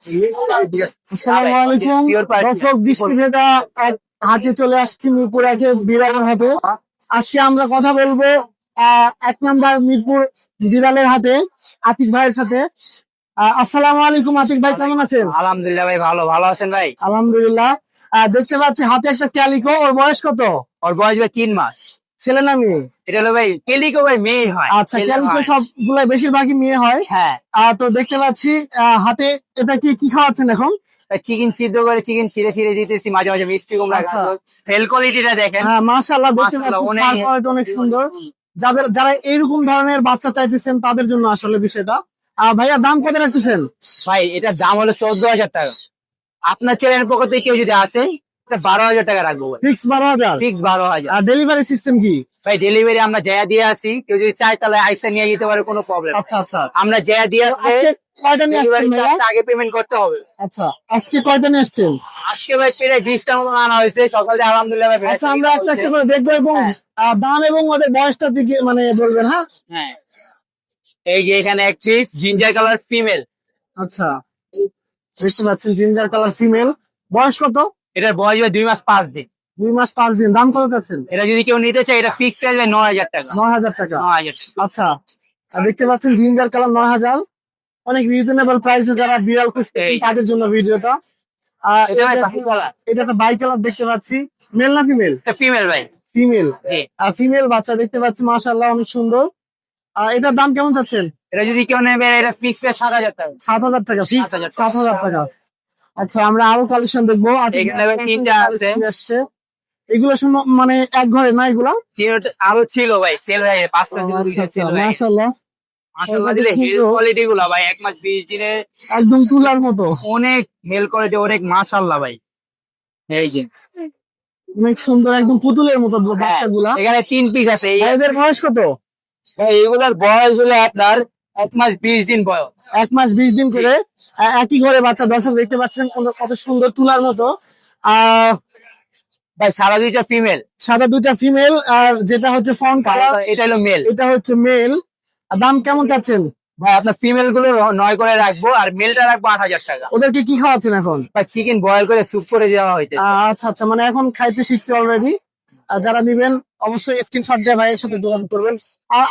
আসসালামু আলাইকুম দর্শক, বৃষ্টি ভেজা এক হাটে চলে আসছি, মিরপুর একে বিড়ালের হাটে। আজকে আমরা কথা বলবো 1 নম্বর মিরপুর বিড়ালের হাটে আতিক ভাইয়ের সাথে। আসসালামু আলাইকুম আতিক ভাই, কেমন আছেন? আলহামদুলিল্লাহ ভাই, ভালো আছেন ভাই? আলহামদুলিল্লাহ। দেখতে পাচ্ছি হাতে একটা ক্যালিকো, ওর বয়স কত? ওর বয়স ভাই 3 মাস। ছেলে না মেয়ে? এটা হলো ভাই কেলিকো, ভাই মেয়ে হয়। আচ্ছা, ক্যালিকো সবগুলাই বেশিরভাগই মেয়ে হয়। হ্যাঁ, তো দেখতে পাচ্ছি হাতে এটা কি খাওয়াচ্ছেন এখন? চিকেন সিদ্ধ করে চিকেন ছিঁড়ে ছিঁড়ে দিতেছি, মাঝে মাঝে মিষ্টি কুমড়া। ফেল কোয়ালিটিটা দেখেন। হ্যাঁ, মাশাআল্লাহ, দেখতে পাচ্ছি ফার কোয়ালিটি অনেক সুন্দর। যারা এইরকম ধরনের বাচ্চা চাইতেছেন তাদের জন্য আসলে বিষয়টা। ভাইয়া, দাম কত রাখতেছেন? ভাই এটার দাম হলো 14,000 টাকা। আপনার চ্যানেলের পক্ষ থেকে কেউ যদি আসে 12,000 টাকা রাখবো। ফিক্স 12,000? ফিক্স 12,000। আর ডেলিভারি সিস্টেম কি? ভাই ডেলিভারি আমরা জায়গা দিয়ে আসি, কেউ যদি চায় তাহলে আইসা নিয়ে যেতে পারে, কোনো প্রবলেম। আচ্ছা আচ্ছা, আমরা জায়গা দিয়ে আসলে কয়টা নিয়ে আসছেন ভাইয়া? আগে পেমেন্ট করতে হবে। আচ্ছা, আজকে কয়টা নিয়ে আসছেন? আজকে ভাই প্রায় 20টার মতো আনা হয়েছে সকালে, আলহামদুলিল্লাহ ভাই। আচ্ছা, আমরা একটা একটা করে দেখবো এবং দাম এবং ওদের বয়সটার দিকে মানে বলবেন। হ্যাঁ হ্যাঁ, এই যে এখানে এক পিস জিঞ্জার কালার ফিমেল। আচ্ছা, দেখতে পাচ্ছেন জিঞ্জার কালার ফিমেল। বয়স কত? এটার বয়স 2 মাস 5 দিন। 2 মাস 5 দিন। দাম কত পাচ্ছেন? এটা যদি কেউ নিতে চায় এটা ফিক্স প্রাইস 9,000 টাকা। 9,000 টাকা? 9,000 টাকা। আচ্ছা, আর দেখতে পাচ্ছেন জিঞ্জার কালার 9,000, অনেক রিজনেবল প্রাইসে যারা বিড়াল খুঁজছেন তাদের জন্য ভিডিওটা। এটা ভাই বাকি কালার। এটা একটা বাই কালার দেখতে পাচ্ছি। মেল না ফিমেল? এটা ফিমেল ভাই। ফিমেল। জি। আর ফিমেল বাচ্চা দেখতে পাচ্ছি, মাশাআল্লাহ অনেক সুন্দর। এটার দাম কেমন চাচ্ছেন? এটা যদি কেউ নেবে এটা ফিক্স প্রাইস 7,000 টাকা। 7,000 টাকা ফিক্স? 7,000 7,000 টাকা। আচ্ছা, আমরা আরো কালেকশন দেখবো। এখানে আবার 3টা আছে। এগুলো মানে এক ঘরে না এগুলা? আরো ছিল ভাই, সেল হয়ে গেছে। 5টা ছিল। মাশাআল্লাহ, মাশাআল্লাহ দিলে হেল কোয়ালিটি গুলা ভাই 1 মাস 20 দিনে একদম তুলার মতো। অনেক হেল কোয়ালিটি, অনেক মাশাআল্লাহ ভাই। এই যে অনেক সুন্দর, একদম পুতুলের মতো বাচ্চাগুলা। এখানে 3 পিস আছে। এদের বয়স কত? ভাই এগুলার বয়স হলো আপনার 1 মাস 20 দিন বয়স। 1 মাস 20 দিন করে একই ঘরে বাচ্চা। দর্শক দেখতে পাচ্ছেন কত সুন্দর তুলার মতো। ভাই সারা দুইটা ফিমেল। সাদা দুইটা ফিমেল, আর যেটা হচ্ছে ফন কালার এটা হলো মেল। এটা হচ্ছে মেল। দাম কেমন চাচ্ছেন? ভাই আপনার ফিমেল গুলো 9 করে রাখবো, আর মেলটা রাখবো 8,000 টাকা। ওদেরকে কি খাওয়াচ্ছেন এখন? ভাই চিকেন বয়েল করে স্যুপ করে দেওয়া হইতে। আচ্ছা আচ্ছা, মানে এখন খাইতে শিখছে অলরেডি। আর যারা নিবেন অবশ্যই স্ক্রিনশট দিয়ে ভাইয়ের সাথে যোগাযোগ করবেন।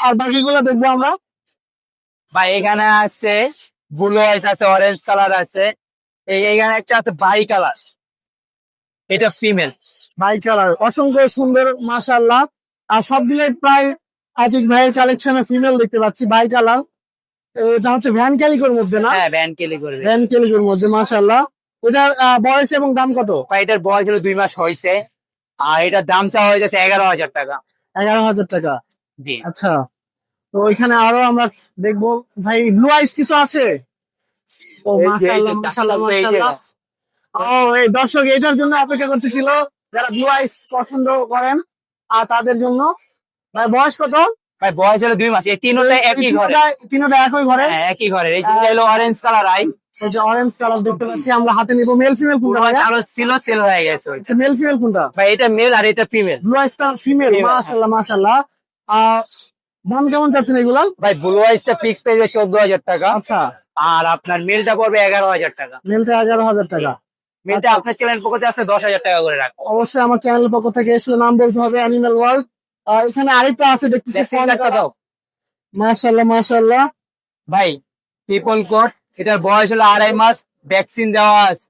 আর বাকিগুলো দেখবো আমরা। ভাই এখানে আছে ব্লু আইস আছে, অরেঞ্জ কালার আছে, এইখানে একটা আছে বাই কালার, এটা ফিমেল। বাই কালার অসংখ্য সুন্দর, মাশাআল্লাহ। আর সবগুলোই প্রায় আতিক ভাইয়ের কালেকশনে ফিমেল দেখতে পাচ্ছি। বাই কালার, এটা হচ্ছে ভ্যান ক্যালিকোর মধ্যে না? হ্যাঁ, ভ্যান কেলি করে। ভ্যান ক্যালিকোর মধ্যে, মাশাআল্লাহ। এটার বয়স এবং দাম কত? ভাই এটার বয়স হলো 2 মাস হয়েছে, আর এটার দাম চাওয়া হয়ে যাচ্ছে 11,000 টাকা। 11,000 টাকা? জি। আচ্ছা, তো এখানে আরো আমরা দেখবো। ভাই ব্লু আইস কিছু আছে? ও মাশাআল্লাহ মাশাআল্লাহ মাশাআল্লাহ। এই দর্শক এটার জন্য অপেক্ষা করতেছিল, যারা ব্লু আইস পছন্দ করেন আর তাদের জন্য। ভাই বয়স কত? ভাই বয়স হলো 2 মাস। এই তিনটা একই ঘরে। তিনটা একই ঘরে? হ্যাঁ, একই ঘরে। এই যে হলো অরেঞ্জ কালার আই। এই যে অরেঞ্জ কালার দেখতে পাচ্ছি, আমরা হাতে নিব। মেল ফিমেল কোনটা ভাই? আরো ছিল, সেল হয়ে গেছে। আচ্ছা, মেল ফিমেল কোনটা? ভাই এটা মেল আর এটা ফিমেল। Blue আইসটা female? মাশাআল্লাহ মাশাআল্লাহ। দাম কেমন চাচ্ছেন এগুলা? ভাই ব্লু আইসটা ফিক্স পেয়ে 14,000 টাকা। আচ্ছা, আর আপনার মেলটা পড়বে 11,000 টাকা। মেলটা 11,000 টাকা? মেলটা আপনার চ্যানেল পক্ষ থেকে আসলে 10,000 টাকা করে রাখবো। অবশ্যই আমার চ্যানেলের পক্ষ থেকে এসলে নাম বলতে হবে, অ্যানিমাল ওয়ার্ল্ড। আর এখানে আরেকটা আছে দেখতেছি, মাশাআল্লাহ মাশাআল্লাহ। ভাই পিপল কোট, এটার বয়স হলো 2.5 মাস, ভ্যাকসিন দেওয়া আছে।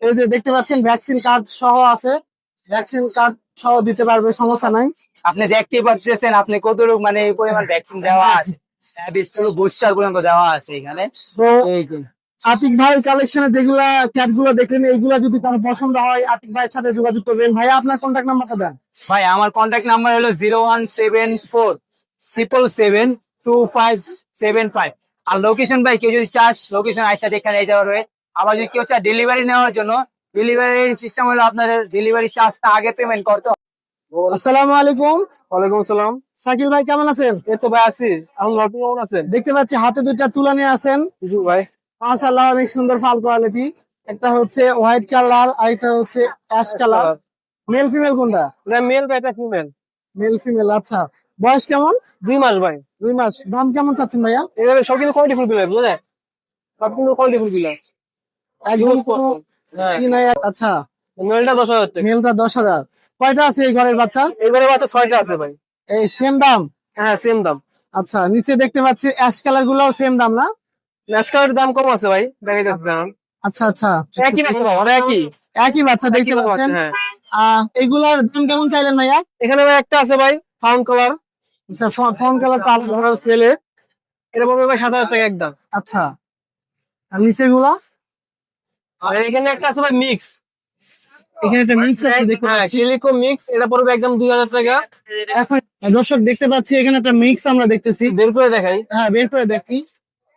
এই যে দেখতে পাচ্ছেন ভ্যাকসিন কার্ড সহ আছে, ভ্যাকসিন কার্ড সহ দিতে পারবে, সমস্যা নাই। আপনি দেখতেই পাচ্ছেন আপনি কত মানে এই পরিমাণ ভ্যাকসিন দেওয়া আছে, বুস্টার পর্যন্ত দেওয়া আছে এখানে। তো এই যে আতিক ভাইয়ের কালেকশনে যেগুলা ক্যাট গুলো দেখলেন, এইগুলা যদি কারো পছন্দ হয় আতিক ভাইয়ের সাথে যোগাযোগ করবেন। ভাইয়া আপনার কন্ট্যাক্ট নাম্বারটা দেন। ভাই আমার কন্ট্যাক্ট নাম্বার হলো 01747772575। আর লোকেশন ভাই কেউ যদি চাস লোকেশন আইসা এখানে এই যাওয়ার হয়ে। আবার যদি কেউ চায় ডেলিভারি নেওয়ার জন্য, ডেলিভারি সিস্টেম হলো আপনার ডেলিভারি চার্জটা আগে পেমেন্ট করতে হবে। আসসালামু আলাইকুম। ওয়ালাইকুম আসসালাম। শাকিল ভাই, কেমন আছেন? এই তো ভাই আছি, আলহামদুলিল্লাহ। আপনি কেমন আছেন? দেখতে পাচ্ছি হাতে দুইটা তুলা নিয়ে আছেন। জি ভাই। মাশাআল্লাহ, অনেক সুন্দর ফাল কোয়ালিটি। একটা হচ্ছে হোয়াইট কালার আর একটা হচ্ছে অ্যাশ কালার। মেল ফিমেল কোনটা? এটা মেল ভাই, এটা ফিমেল। মেল ফিমেল, আচ্ছা। বয়স কেমন? 2 মাস ভাই। 2 মাস। দাম কেমন চাচ্ছেন ভাইয়া? এভাবে সব কিন্তু কোয়ালিটি ফুল বিলাই, বুঝলেন? সব কিন্তু কোয়ালিটি ফুল বিলাই। একদম কোনো হ্যাঁ ই নাই। আচ্ছা, মেলটা 10,000 টাকা। মেলটা 10,000। কয়টা আছে এই ঘরের বাচ্চা? এবারে বাচ্চা 6টা আছে ভাই। এই সেম দাম? হ্যাঁ সেম দাম। আচ্ছা, নিচে দেখতে পাচ্ছি অ্যাশ কালার গুলাও সেম দাম না? ন্যাশকালের দাম কম আছে ভাই, দেখা যাচ্ছে। আচ্ছা আচ্ছা, একই বাচ্চা বাবা, ওরা একই একই বাচ্চা দেখতে একই বাচ্চা, পাচ্ছেন। হ্যাঁ। এগুলার দাম কেমন চাইলেন ভাইয়া? এখানে ভাই একটা আছে ভাই ফাউন্ড কালার, আচ্ছা, ফোন কালার তো আলাদা। ছেলে, এটা পড়বে ভাই 7,000 টাকা একদম। আচ্ছা, আর নিচের গুলা? আর এখানে একটা আছে ভাই মিক্স, এখানে একটা মিক্স আছে দেখতে হ্যাঁ পাচ্ছি। সিলিকো মিক্স, এটা পড়বে একদম 2,000 টাকা। এখন দর্শক দেখতে পাচ্ছি এখানে একটা মিক্স আমরা দেখতেছি। বের করে দেখাই, হ্যাঁ, বের করে দেখি।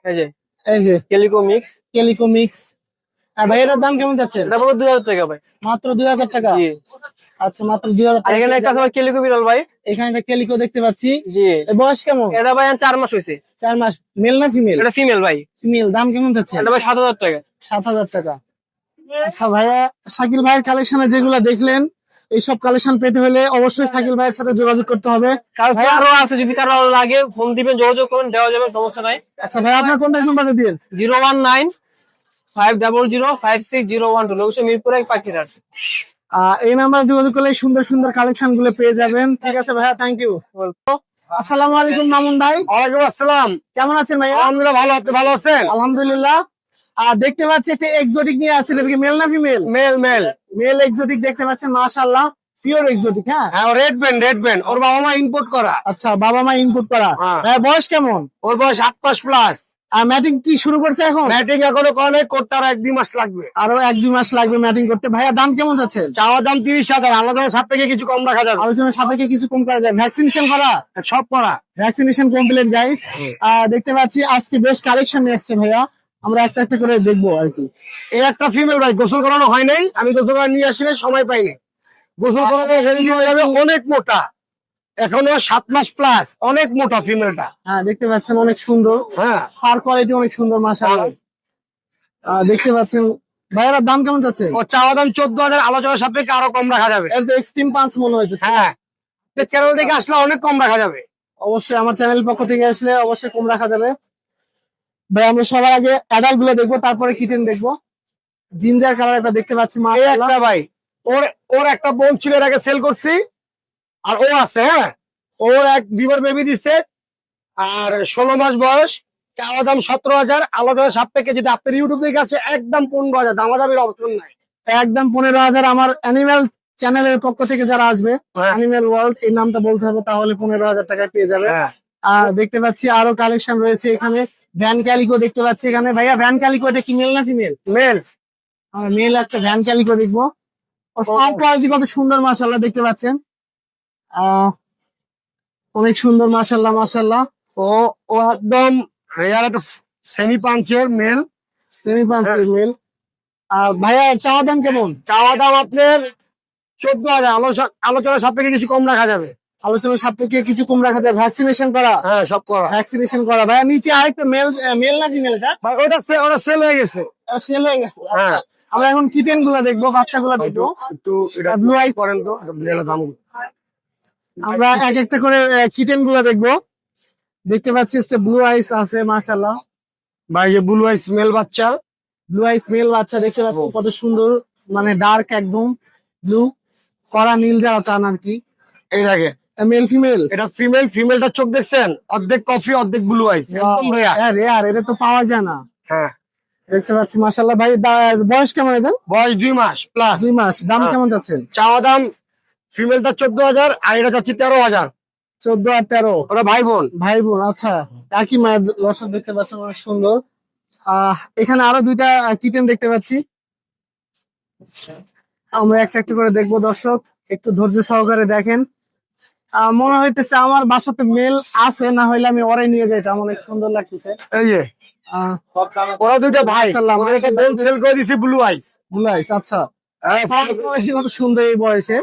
এই যে এই যে কেলিকো মিক্স, কেলিকো মিক্স। ভাই এটার দাম কেমন যাচ্ছেন? এটা পড়বে 2,000 টাকা ভাই। মাত্র 2,000 টাকা? জি। আচ্ছা, মাত্র 2,000 আর টাকা। এখানে একটা আছে ভাই কেলিকো বিড়াল ভাই। এখানে একটা কেলিকো দেখতে পাচ্ছি। জি। এর বয়স কেমন? এটা ভাই 4 মাস হয়েছে। 4 মাস। মেল না ফিমেল? এটা ফিমেল ভাই। ফিমেল। দাম কেমন যাচ্ছে? এটা ভাই 7,000 টাকা। 7,000 টাকা। আচ্ছা ভাইয়া, শাকিল ভাইয়ের কালেকশনে যেগুলো দেখলেন, এইসব কালেকশন পেতে হলে অবশ্যই শাকিল ভাইয়ের সাথে যোগাযোগ করতে হবে। কারণ আরো আছে, যদি কারো লাগে ফোন দিবেন, যোগাযোগ করবেন, দেওয়া যাবে, সমস্যা নাই। আচ্ছা ভাই, আপনার কন্ট্যাক্ট নাম্বারটা দিন। 019-500-5601, লোকেশন মিরপুর 1 পাখিরহাট। এই নাম্বারে যোগাযোগ করলে সুন্দর সুন্দর কালেকশন গুলো পেয়ে যাবেন। ঠিক আছে ভাইয়া, থ্যাংক ইউ। আসসালামু আলাইকুম মামুন ভাই। ওয়ালাইকুম আসসালাম। কেমন আছেন ভাইয়া? আলহামদুলিল্লাহ ভালো, আপনি ভালো আছেন? আলহামদুলিল্লাহ। দেখতে পাচ্ছি একটা এক্সোটিক নিয়ে আসছেন, এটা কি মেল না female? Male male. Male exotic দেখতে পাচ্ছেন, মাশাআল্লাহ, পিওর এক্সোটিক। হ্যাঁ, হ্যাঁ রেড ব্যান্ড, ওর বাবা মা ইম্পোর্ট করা। আচ্ছা, বাবা মা ইনপুট করা। হ্যাঁ। ভাইয়া বয়স কেমন? ওর বয়স 8 মাস প্লাস। আর ম্যাটিং কি শুরু করছে এখন? ম্যাটিং এখনো করে, করতে আরো 1-2 মাস লাগবে। আরো 1-2 মাস লাগবে ম্যাটিং করতে। ভাইয়া দাম কেমন যাচ্ছে? চাওয়া দাম 30,000, আলাদা সাপেক্ষে কিছু কম রাখা যাবে। আলোচনা সাপেক্ষে কিছু কম করা যায়। ভ্যাকসিনেশন করা? সব করা। Vaccination complete guys. দেখতে পাচ্ছি আজকে বেশ কালেকশন নিয়ে আসছে ভাইয়া, আমরা একটা একটা করে দেখবো আর কি। এই একটা ফিমেল ভাই, গোসল করানো হয় নাই, আমি গোসল করা নিয়ে আসলে সময় পাইনি। গোসল করানো রেডি হয়ে যাবে, অনেক মোটা, এখনো 7 মাস প্লাস, অনেক মোটা ফিমেলটা। হ্যাঁ, দেখতে পাচ্ছেন অনেক সুন্দর, হ্যাঁ ফার কোয়ালিটি অনেক সুন্দর মাশাআল্লাহ। দেখতে পাচ্ছেন ভাইয়ার দাম কেমন যাচ্ছে? ও চাওয়া দাম 14,000, আলোচনা সাপেক্ষে আরো কম রাখা যাবে। এর তো এক্সট্রিম পাঁচ মনে হইতেছে। হ্যাঁ, চ্যানেল থেকে আসলে অনেক কম রাখা যাবে। অবশ্যই আমার চ্যানেল পক্ষ থেকে আসলে অবশ্যই কম রাখা যাবে। ভাই আমরা সবার আগে অ্যাডাল্ট গুলো দেখবো, তারপরে কিটেন দেখবো। জিঞ্জার কালার একটা দেখতে পাচ্ছি এই মাশাআল্লাহ। একটা ভাই, ওর ওর একটা বোন ছিল, এর আগে সেল করছি, আর ও আছে। হ্যাঁ, ওর এক বিবার বেবি দিচ্ছে, আর 16 মাস বয়স। চাওয়া দাম 17,000, আলাদা সাপেক্ষে যদি আপনার ইউটিউব থেকে আসে একদম 15,000, দামাদামির অপশন নাই। একদম 15,000। আমার অ্যানিমেল চ্যানেলের পক্ষ থেকে যারা আসবে, হ্যাঁ। অ্যানিমেল ওয়ার্ল্ড এই নামটা বলতে হবে, তাহলে 15,000 টাকায় পেয়ে যাবে। হ্যাঁ, আর দেখতে পাচ্ছি আরো কালেকশন রয়েছে এখানে। ভ্যান ক্যালিকো দেখতে পাচ্ছি এখানে। ভাইয়া ভ্যান ক্যালিকো এটা কি মেল না ফিমেল? মেল। আমরা মেল একটা ভ্যান ক্যালিকো দেখবো। সব কোয়ালিটি কত সুন্দর মাশাআল্লাহ, দেখতে পাচ্ছেন। অনেক সুন্দর মাশাআল্লাহ মাশাআল্লাহ। ও ও একদম রেয়ার একটা সেমি পাঞ্চের মেল। সেমি পাঞ্চের মেল। ভাইয়া চাওয়া দাম কেমন? চাওয়া দাম আপনার 14,000, আলোচনা সাপেক্ষে কিছু কম রাখা যাবে। আলোচনা সাপেক্ষে কিছু কম রাখা যায়। ভ্যাকসিনেশন করা? হ্যাঁ সব করা। ভ্যাকসিনেশন করা। ভাইয়া নিচে আরেকটা মেল, মেল না ফিমেল এটা? ভাই ওটা সেল হয়ে গেছে। সেল হয়ে গেছে। হ্যাঁ। আমরা এখন কিটেন গুলা দেখবো, বাচ্চা গুলা দেখবো। একটু এটা ব্লু আই করেন তো, এটা দাম। আমরা এক একটা করে কিটেন গুলা দেখবো। দেখতে পাচ্ছি ব্লু আইস আছে মাশাআল্লাহ। ভাই যে ব্লু আইস মেল বাচ্চা, ব্লু আইস মেল বাচ্চা দেখতে পাচ্ছি, কত সুন্দর, মানে ডার্ক একদম ব্লু, কড়া নীল যারা চান আর কি। এই দেখে মেল ফিমেল? এটা ফিমেল। ফিমেলটা চোখ দেখছেন, অর্ধেক কফি অর্ধেক ব্লু আইস, একদম রেয়ার। রেয়ার, এটা তো পাওয়া যায় না। হ্যাঁ, দেখতে পাচ্ছি মাশাআল্লাহ। ভাই বয়স কেমন এদের? বয়স 2 মাস প্লাস। 2 মাস। দাম হ্যাঁ। কেমন যাচ্ছেন? চাওয়া দাম ফিমেলটা 14,000, আর এটা চাচ্ছি 13,000। 14 আর 13? ওরা ভাই বোন। ভাই বোন। আচ্ছা, একই মায়ের দর্শক দেখতে পাচ্ছেন, অনেক সুন্দর। এখানে আরো দুইটা কিটেন দেখতে পাচ্ছি, আমরা একটা একটা করে দেখবো। দর্শক একটু ধৈর্য সহকারে দেখেন। মনে হইতেছে আমার বাসাতে মেল আছে, না হইলে আমি ওরাই নিয়ে যাইতাম, অনেক সুন্দর লাগতেছে। এই যে আহ, ওরা দুইটা ভাই, মাশাআল্লাহ, ওদের একটা বোন সেল করে দিছি ব্লু আইস। blue eyes, আচ্ছা। কত সুন্দর এই বয়সে,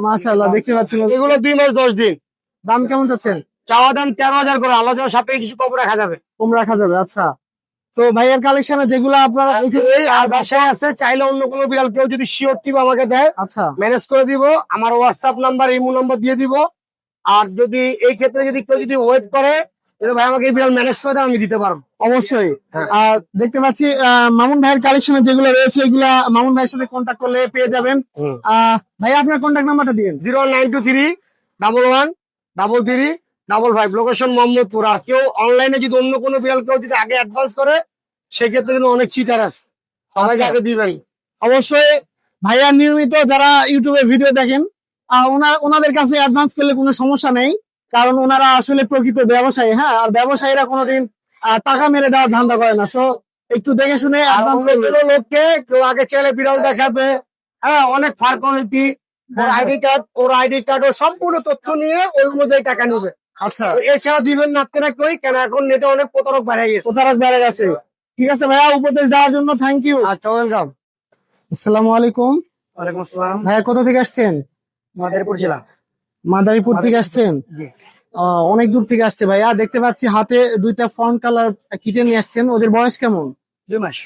মাশাআল্লাহ, দেখতে পাচ্ছেন। এগুলো 2 মাস 10 দিন। দাম কেমন চাচ্ছেন? চাওয়া দাম 13,000 করে, আলোচনা সাপেক্ষে কিছু কম রাখা যাবে। কম রাখা যাবে। আচ্ছা, তো ভাইয়ের কালেকশনে যেগুলো আপনারা এই আর বাসায় আছে, চাইলে অন্য কোনো বিড়াল কেউ যদি শিওর টিপ আমাকে দেয়, আচ্ছা ম্যানেজ করে দিব। আমার হোয়াটসঅ্যাপ নাম্বার, ইমো নাম্বার দিয়ে দিব। আর যদি এই ক্ষেত্রে যদি কেউ যদি ওয়েট করে, কিন্তু ভাই আমাকে এই বিড়াল ম্যানেজ করে দেন, আমি দিতে পারবো। অবশ্যই। হ্যাঁ। দেখতে পাচ্ছি মামুন ভাইয়ের কালেকশনে যেগুলো রয়েছে এগুলা মামুন ভাইয়ের সাথে কন্ট্যাক্ট করলে পেয়ে যাবেন। ভাই আপনার কন্ট্যাক্ট নাম্বারটা দিন। 09231133355, লোকেশন মোহাম্মদপুর। আর কেউ অনলাইনে যদি অন্য কোনো বিড়াল কেউ যদি আগে অ্যাডভান্স করে, সেক্ষেত্রে কিন্তু অনেক চিটার আছে, সবাইকে আচ্ছা। আগে দিবেন। অবশ্যই ভাইয়া নিয়মিত যারা ইউটিউবে ভিডিও দেখেন ওনাদের কাছে অ্যাডভান্স করলে কোনো সমস্যা নেই, কারণ ওনারা আসলে প্রকৃত ব্যবসায়ী। হ্যাঁ, আর ব্যবসায়ীরা কোনোদিন টাকা মেরে দেওয়ার ধান্দা করে না। সো একটু দেখে শুনে আর অ্যাডভান্স অন্য কোনো লোককে কেউ আগে ছেলে বিড়াল দেখাবে, হ্যাঁ, অনেক ফার কোয়ালিটি, ওর আইডি কার্ড ও সম্পূর্ণ তথ্য নিয়ে ওই অনুযায়ী টাকা নেবে। আচ্ছা, তো এছাড়া দিবেন না আপনারা কই, কেন এখন নেটে অনেক প্রতারক বেড়ে গেছে। প্রতারক বেড়ে গেছে। ঠিক আছে ভাইয়া, উপদেশ দেওয়ার জন্য থ্যাংক ইউ। আচ্ছা, ওয়েলকাম। আসসালামু আলাইকুম। ওয়ালাইকুম আসসালাম। ভাইয়া কোথা থেকে আসছেন? মাদারীপুর জেলা। মাদারীপুর থেকে আসছেন? জি। অনেক দূর থেকে আসছে ভাইয়া। দেখতে পাচ্ছি হাতে দুইটা ফন কালার কিটে নিয়ে আসছেন। ওদের বয়স কেমন? 2 মাস।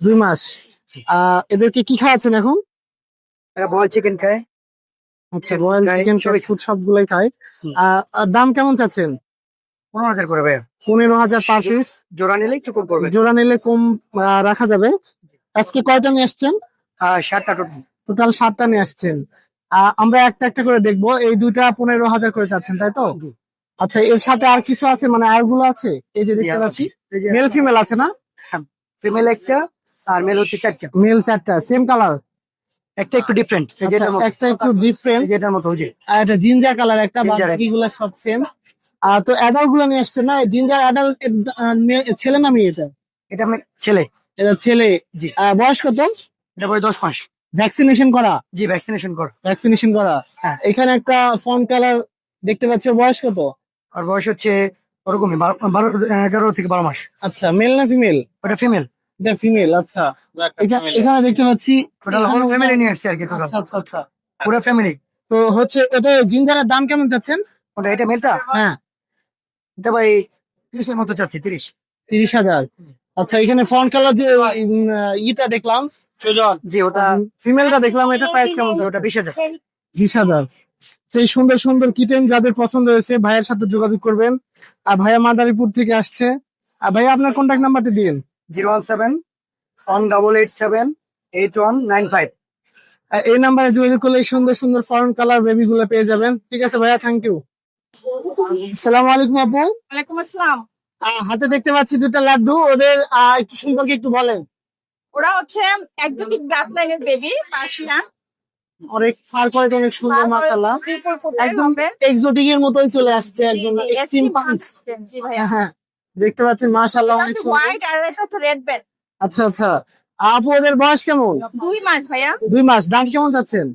2 মাস। এদেরকে কি খাওয়াচ্ছেন এখন? এরা বয়েল চিকেন খায়। আচ্ছা, বয়েল খায়, চিকেন সবই ফুড সবগুলোই খায়। হুম। দাম কেমন চাচ্ছেন? 15,000 করে ভাইয়া। 15,000 পার পিস। জোড়া নিলে একটু কম পড়বে। জোড়া নিলে কম রাখা যাবে। আজকে কয়টা নিয়ে আসছেন? 7টা টোটাল। টোটাল 7টা নিয়ে আসছেন। আমরা একটা একটা করে দেখবো। এই দুইটা 15,000 করে চাচ্ছেন, তাই তো? জি। আচ্ছা, এর সাথে আর কিছু আছে, মানে আরগুলো আছে? এই যে জি, দেখতে আর পাচ্ছি এই যে মেল ফিমেল আছে না? ফিমেল একটা আর মেল হচ্ছে 4টা। মেল 4টা, সেম কালার। একটা একটু ডিফারেন্ট। এই আচ্ছা, যেটার মতো। একটা একটু ডিফারেন্ট, এই যেটার মতো হচ্ছে। আর একটা জিঞ্জার কালার, একটা Ginger বাকিগুলো সব সেম। তো অ্যাডাল্ট গুলো নিয়ে আসছে না? জিঞ্জার অ্যাডাল্ট ছেলে না মেয়ে? এটা আমি ছেলে। এটা ছেলে। জি। বয়স কত? এটা বয়স 10 মাস। ভ্যাকসিনেশন করা? জি, ভ্যাকসিনেশন কর। ভ্যাকসিনেশন করা। হ্যাঁ। এখানে একটা ফন কালার দেখতে পাচ্ছি, ওর বয়স কত? আর বয়স হচ্ছে ওরকমই 11 থেকে 12 মাস। আচ্ছা, মেল না ফিমেল? ওটা ফিমেল। এটা ফিমেল। আচ্ছা, এখানে দেখতে পাচ্ছি টোটাল হোল ফ্যামিলি নিয়ে আসছে আর কি টোটাল। আচ্ছা আচ্ছা আচ্ছা। পুরো ফ্যামিলি। তো হচ্ছে এটা জিঞ্জারের দাম কেমন চাচ্ছেন? ওটা এটা মেলটা? হ্যাঁ, এটা ভাই 30 এর মতো চাচ্ছি, 30। 30,000। আচ্ছা, এখানে ফন কালার যে ইটা দেখলাম, জি, ওটা ফিমেলটা দেখলাম, এটা প্রাইস কেমন? ওটা 20,000। 20,000। সেই সুন্দর সুন্দর কিটেন যাদের পছন্দ হয়েছে ভাইয়ের সাথে যোগাযোগ করবেন। আর ভাইয়া মাদারীপুর থেকে আসছে। আর ভাইয়া আপনার কন্ট্যাক্ট নাম্বারটা দিন। 017-188-8195। এই নাম্বারে যোগাযোগ করলে এই সুন্দর সুন্দর ফরেন কালার বেবি গুলো পেয়ে যাবেন। ঠিক আছে ভাইয়া, থ্যাংক ইউ। আসসালামু আলাইকুম আপু। ওয়ালাইকুম আসসালাম। হাতে দেখতে পাচ্ছি দুটা লাড্ডু, ওদের একটু সম্পর্কে একটু বলেন। ওরা হচ্ছে একজোটিক ব্লাড লাইনের বেবি, পার্সিয়ান। অনেক ফার কোয়ালিটি অনেক সুন্দর, মাশাআল্লাহ। একদম এক্সোটিক এর মতোই চলে আসছে, একদম এক্সট্রিম পাঞ্চ। জি ভাইয়া। হ্যাঁ, দেখতে পাচ্ছেন মাশাআল্লাহ অনেক সুন্দর। হোয়াইট আর এটা হচ্ছে রেড বেড। আচ্ছা আচ্ছা। আপু ওদের বয়স কেমন? 2 মাস ভাইয়া। 2 মাস। দাম কেমন যাচ্ছেন?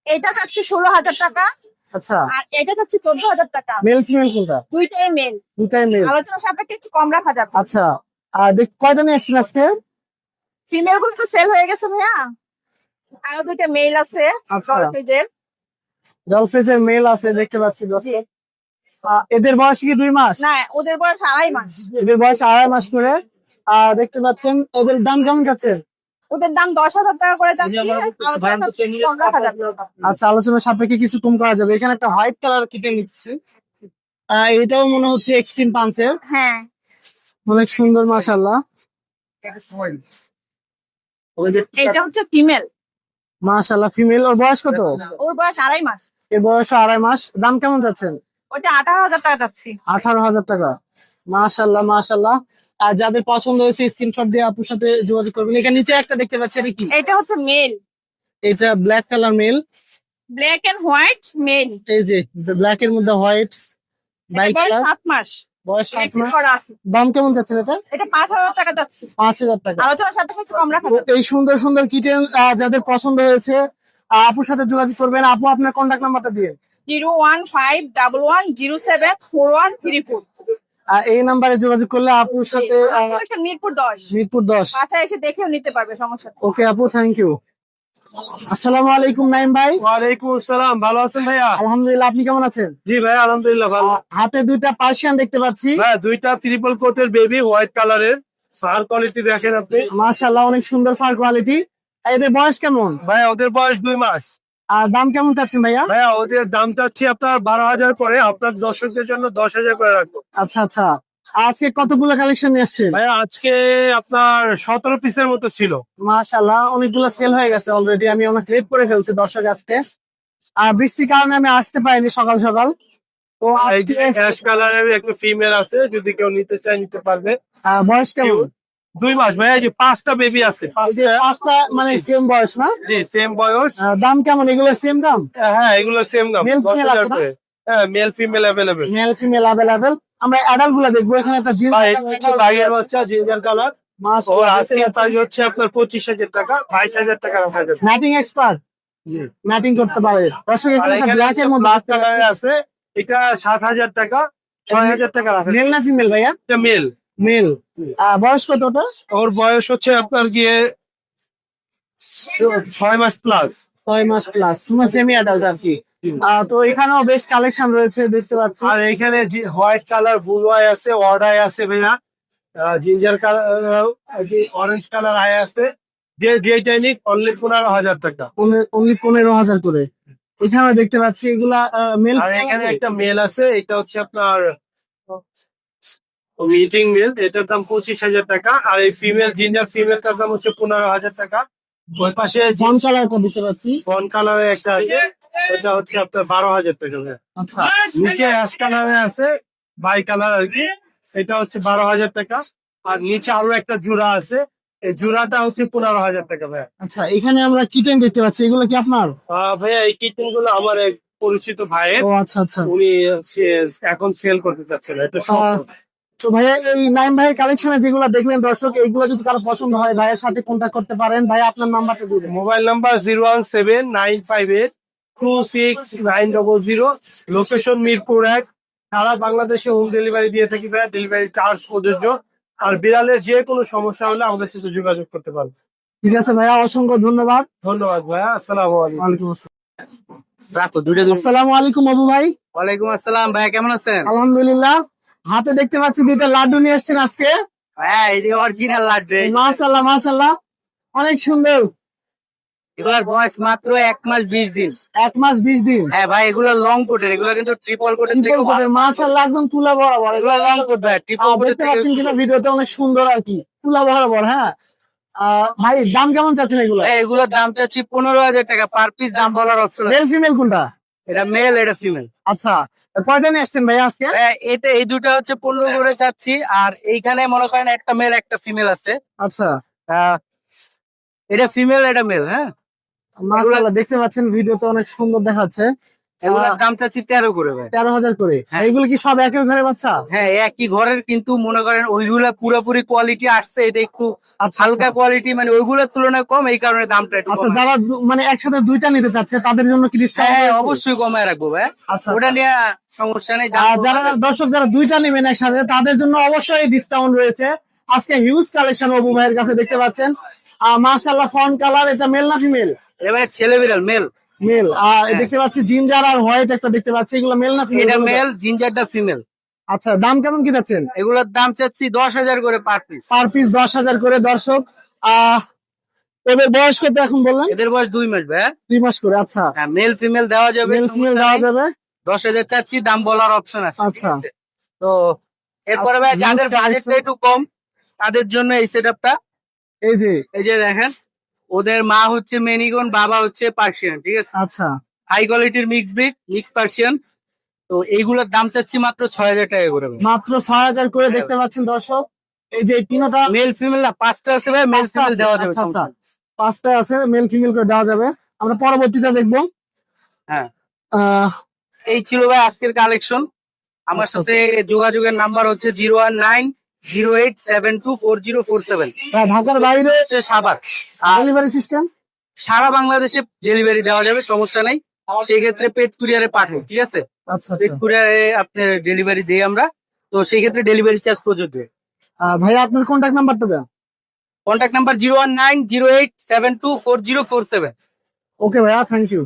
এটা হচ্ছে 16,000 টাকা আচ্ছা, আর এটা হচ্ছে 14,000 টাকা। মেল ফিমেল কোনটা? দুইটাই মেল। দুটাই মেল। আলোচনা সাপেক্ষে একটু কম রাখা যাবে। আচ্ছা, আর কয়টা নিয়ে আসছেন আজকে? ফিমেল গুলো তো সেল হয়ে গেছে ভাইয়া। আরো দুইটা মেল আছে। আচ্ছা। ডলফিজের। ডলফিসের মেল আছে দেখতে পাচ্ছি। জি। এদের বয়স কি 2 মাস? না, ওদের বয়স 2.5 মাস। এদের বয়স 2.5 মাস করে। দেখতে পাচ্ছেন ওদের দাম কেমন যাচ্ছে? ওদের দাম 10,000 টাকা করে যাচ্ছে। আলোচনা সাপেক্ষে কম রাখা যাবে। আচ্ছা, আলোচনা সাপেক্ষে কিছু কম করা যাবে। এখানে একটা হোয়াইট কালার কিটে নিচ্ছি। এটাও মনে হচ্ছে এক্সট্রিম পাঞ্চের, হ্যাঁ। অনেক সুন্দর মাশাআল্লাহ। এটা হচ্ছে ফিমেল। মাশাআল্লাহ ফিমেল। ওর বয়স কত? ওর বয়স 2.5 মাস। এর বয়স 2.5 মাস। দাম কেমন যাচ্ছেন? ওটা 18,000 টাকা যাচ্ছে। 18,000 টাকা। মাশাআল্লাহ মাশাআল্লাহ। আর যাদের পছন্দ হয়েছে স্ক্রিনশট দিয়ে আপুর সাথে যোগাযোগ করবেন। এখানে নিচে একটা দেখতে পাচ্ছি, এটা কি? এটা হচ্ছে মেল। এটা black colour male. Black and white male. এই যে ব্ল্যাক এর মধ্যে হোয়াইট, বাইট বয়স কালার। 7 মাস। বয়স 7 ভ্যাকসিন মাস। করা আছে। দাম কেমন যাচ্ছেন এটা? এটা 5,000 টাকা যাচ্ছে। 5,000 টাকা। আলোচনার সাপেক্ষে একটু কম রাখা তো যাবে। এই সুন্দর সুন্দর কিটেন যাদের পছন্দ হয়েছে আপুর সাথে যোগাযোগ করবেন। আপু আপনার কন্ট্যাক্ট নাম্বারটা দিয়ে। 01511074134। এই নাম্বারে যোগাযোগ করলে আপুর সাথে মিরপুর 10। মিরপুর 10। বাসায় এসে দেখেও নিতে পারবে, সমস্যা নেই। ওকে আপু, থ্যাংক ইউ। আসসালামু আলাইকুম নাইম ভাই। ওয়ালাইকুম আসসালাম, ভালো আছেন ভাইয়া? আলহামদুলিল্লাহ, আপনি কেমন আছেন? জি ভাই, আলহামদুলিল্লাহ ভালো। হাতে দুইটা পার্সিয়ান দেখতে পাচ্ছি। হ্যাঁ, দুইটা ট্রিপল কোটের বেবি, হোয়াইট কালারের। ফার কোয়ালিটি দেখেন আপনি মাশাআল্লাহ, অনেক সুন্দর ফার কোয়ালিটি। এদের বয়স কেমন? ভাই। ওদের বয়স 2 মাস। আর দাম কেমন চাচ্ছেন ভাইয়া? ভাইয়া ওদের দাম চাচ্ছি আপনার 12,000 করে, আপনার দর্শকদের জন্য 10,000 করে রাখবো। আচ্ছা আচ্ছা। আজকে কতগুলো কালেকশন নিয়ে আসছেন? ভাইয়া আজকে আপনার 17 পিসের মতো ছিল। মাশাআল্লাহ, অনেকগুলো সেল হয়ে গেছে অলরেডি। আমি অনেক লেট করে ফেলছি দর্শক আজকে। আর বৃষ্টির কারণে আমি আসতে পারিনি সকাল সকাল। তো এই যে অ্যাশ কালারের একটা ফিমেল আছে, যদি কেউ নিতে চায় নিতে পারবে। বয়স কেমন? 2 মাস ভাইয়া, এই যে 5টা বেবি আছে। এই যে পাঁচটা মানে সেম বয়স না? জি সেম বয়স। দাম কেমন এগুলো? সেম দাম? হ্যাঁ এগুলো সেম দাম, Male, female 10,000 আছে না? করে। হ্যাঁ male female available. Male female available. আমরা অ্যাডাল্ট গুলো দেখবো। এখানে একটা জিন ভাই এটা হচ্ছে বাইরের বাচ্চা জিঞ্জার কালার। ওর আজকে প্রাইস হচ্ছে আপনার 25,000 টাকা, 22,000 টাকা রাখা যাবে। ম্যাটিং এক্সপার্ট, জি। ম্যাটিং করতে পারে দর্শক। আর এখানে এখানে ব্ল্যাক এর মধ্যে ব্ল্যাক কালারে আছে, এটা 7,000 টাকা, 6,000 টাকা রাখা যাবে। মেল না ফিমেল ভাইয়া? এটা মেল। মেল। বয়স কত ওটা? ওর বয়স হচ্ছে আপনার গিয়ে 6 মাস প্লাস। 6 মাস প্লাস, সেমি অ্যাডাল্ট আর কি। তো এখানেও বেশ কালেকশন রয়েছে দেখতে পাচ্ছি। আর এখানে হোয়াইট কালার, ব্লু আই আছে, অড আই আছে ভাইয়া, ginger colour, orange colour I আছে। যে যেটা নিক অনলি 15,000 টাকা। অনলি 15,000 করে। এখানে দেখতে পাচ্ছি এগুলা মেল। আর এখানে একটা মেল আছে, এটা হচ্ছে আপনার মিটিং মেল, এটার দাম 25,000 টাকা। আর এই ফিমেল জিঞ্জার ফিমেলটার দাম হচ্ছে 15,000 টাকা। ওই পাশে বন কালারটা দেখতে পাচ্ছি। বন কালারের একটা আছে, এটা হচ্ছে আপনার 12,000 টাকা ভাইয়া। আচ্ছা, নিচে অ্যাশ কালারে আছে, বাই কালার আর কি, এটা হচ্ছে 12,000 টাকা। আর নিচে আরো একটা জোড়া আছে, এই জোড়াটা হচ্ছে 15,000 টাকা ভাইয়া। আচ্ছা। এখানে আমরা কিটেন দেখতে পাচ্ছি, এগুলো কি আপনার? ভাইয়া এই কিচেন গুলো আমার এক পরিচিত ভাইয়ের, ও আচ্ছা আচ্ছা। উনি এখন সেল করতে চাচ্ছেন, এটা সব। তো ভাইয়া এই নাইম ভাইয়ের কালেকশনে যেগুলো দেখলেন দর্শক, এইগুলো যদি কারো পছন্দ হয় ভাইয়ের সাথে কন্ট্যাক্ট করতে পারেন। ভাই আপনার নাম্বারটা দিবেন। Mobile number 01795826900, location Mirpur 1। সারা বাংলাদেশে হোম ডেলিভারি দিয়ে থাকি ভাইয়া, ডেলিভারি চার্জ প্রযোজ্য। আর বিড়ালের যে কোনো সমস্যা হলে আমাদের সাথে যোগাযোগ করতে পারবে। ঠিক আছে ভাইয়া, অসংখ্য ধন্যবাদ। ধন্যবাদ ভাইয়া, আসসালামু আলাইকুম। ওয়ালাইকুম আসসালাম। রাখো দুইটা আসসালামু আলাইকুম আবু ভাই। ওয়ালাইকুম আসসালাম ভাইয়া, কেমন আছেন? আলহামদুলিল্লাহ। হাতে দেখতে পাচ্ছি দুইটা লাড্ডু নিয়ে এসেছেন আজকে। হ্যাঁ এটা অরিজিনাল লাড্ডু। মাশাআল্লাহ মাশাআল্লাহ, অনেক সুন্দর। এগুলোর বয়স মাত্র 1 মাস 20 দিন। 1 মাস 20 দিন। হ্যাঁ ভাই এগুলো লং কোটের, এগুলো কিন্তু ট্রিপল কোটের থেকে ট্রিপল কোটের, মাশাআল্লাহ একদম তুলা বরাবর। এগুলো লং কোট ভাই, ট্রিপল কোটের দেখতে থেকে। পাচ্ছেন কিনা ভিডিওতে, অনেক সুন্দর আর কি, তুলা বরাবর। হ্যাঁ ভাই, দাম কেমন চাচ্ছেন এগুলো? এগুলোর দাম চাচ্ছি 15,000 টাকা পার পিস, দাম বলার অপশন আছে। মেল ফিমেল কোনটা? এটা মেল, এটা ফিমেল। আচ্ছা, কয়টা নিয়ে আসছেন ভাই আজকে? এটা এই দুটো হচ্ছে 15 করে চাচ্ছি। আর এইখানে মনে করেন একটা মেল একটা ফিমেল আছে। আচ্ছা, এটা ফিমেল, এটা মেল। হ্যাঁ মাশাআল্লাহ দেখতে পাচ্ছেন ভিডিওতে অনেক সুন্দর দেখাচ্ছে। এগুলোর দাম চাচ্ছি 13 করে ভাই। 13,000 করে। হ্যাঁ। এগুলো কি সব একই ঘরে বাচ্চা? হ্যাঁ একই ঘরের, কিন্তু মনে করেন ওইগুলা পুরোপুরি কোয়ালিটি আসছে, এটা একটু আচ্ছা, হালকা কোয়ালিটি, মানে ওইগুলোর তুলনায় কম, এই কারণে দামটা একটু আচ্ছা। কম। যারা মানে একসাথে দুইটা নিতে চাচ্ছে তাদের জন্য কি ডিসকাউন্ট? হ্যাঁ অবশ্যই কমায় রাখবো ভাই। আচ্ছা, ওটা নিয়ে সমস্যা নেই। দাম আর যারা দর্শক যারা দুইটা নেবেন একসাথে তাদের জন্য অবশ্যই ডিসকাউন্ট রয়েছে। আজকে হিউজ কালেকশন অবু ভাইয়ের কাছে দেখতে পাচ্ছেন। মাশাআল্লাহ, ফন কালার, এটা মেল না ফিমেল? এবার ছেলে বিড়াল মেল। মেল। দেখতে পাচ্ছি জিঞ্জার আর হোয়াইট একটা দেখতে পাচ্ছি, এগুলো মেল না ফিমেল? এটা মেল, জিঞ্জারটা ফিমেল। আচ্ছা, দাম কেমন কি যাচ্ছেন? এগুলোর দাম চাচ্ছি 10,000 করে পার পিস। পার পিস 10,000 করে দর্শক। এদের বয়স কত এখন বললেন? এদের বয়স 2 মাস ভাই। 2 মাস করে। আচ্ছা, হ্যাঁ মেল ফিমেল দেওয়া যাবে, মেল ফিমেল দেওয়া যাবে। 10,000 চাচ্ছি, দাম বলার অপশন আছে। আচ্ছা। ঠিক আছে? তো এরপরে ভাই আচ্ছা, যাদের next বাজেটটা collection। একটু কম তাদের জন্য এই সেটআপটা। এই যে, এই যে দেখেন, ওদের মা হচ্ছে মেনিগন, বাবা হচ্ছে পার্সিয়ান। ঠিক আছে, আচ্ছা, হাই কোয়ালিটির মিক্স ব্রিড, মিক্স পার্সিয়ান। তো এইগুলোর দাম চাচ্ছি মাত্র 6,000 টাকা করে। মাত্র 6,000 করে দেখতে পাচ্ছেন দর্শক। এই যে তিনটা মেল ফিমেল না, 5টা আছে ভাই, মেল ফিমেল দেওয়া যাবে। আচ্ছা, সমস্যা নেই। 5টা আছে, মেল ফিমেল করে দেওয়া যাবে। আমরা পরবর্তীতে দেখবো। হ্যাঁ আহ, এই ছিল ভাই আজকের কালেকশন। আমার আচ্ছা, সাথে যোগাযোগের নাম্বার হচ্ছে 01908724047। ঢাকার বাইরে হচ্ছে সাভার। আর ডেলিভারি সিস্টেম? সারা বাংলাদেশে ডেলিভারি দেওয়া যাবে, সমস্যা নাই। সেই ক্ষেত্রে পেট কুরিয়ারে পাঠাই। ঠিক আছে, আচ্ছা পেট আচ্ছা। কুরিয়ারে আপনার ডেলিভারি দিই আমরা। তো সেই ক্ষেত্রে ডেলিভারি চার্জ প্রযোজ্য। ভাইয়া আপনার কন্ট্যাক্ট নাম্বারটা দেন। Contact number 01908724047। ওকে ভাইয়া, থ্যাংক ইউ।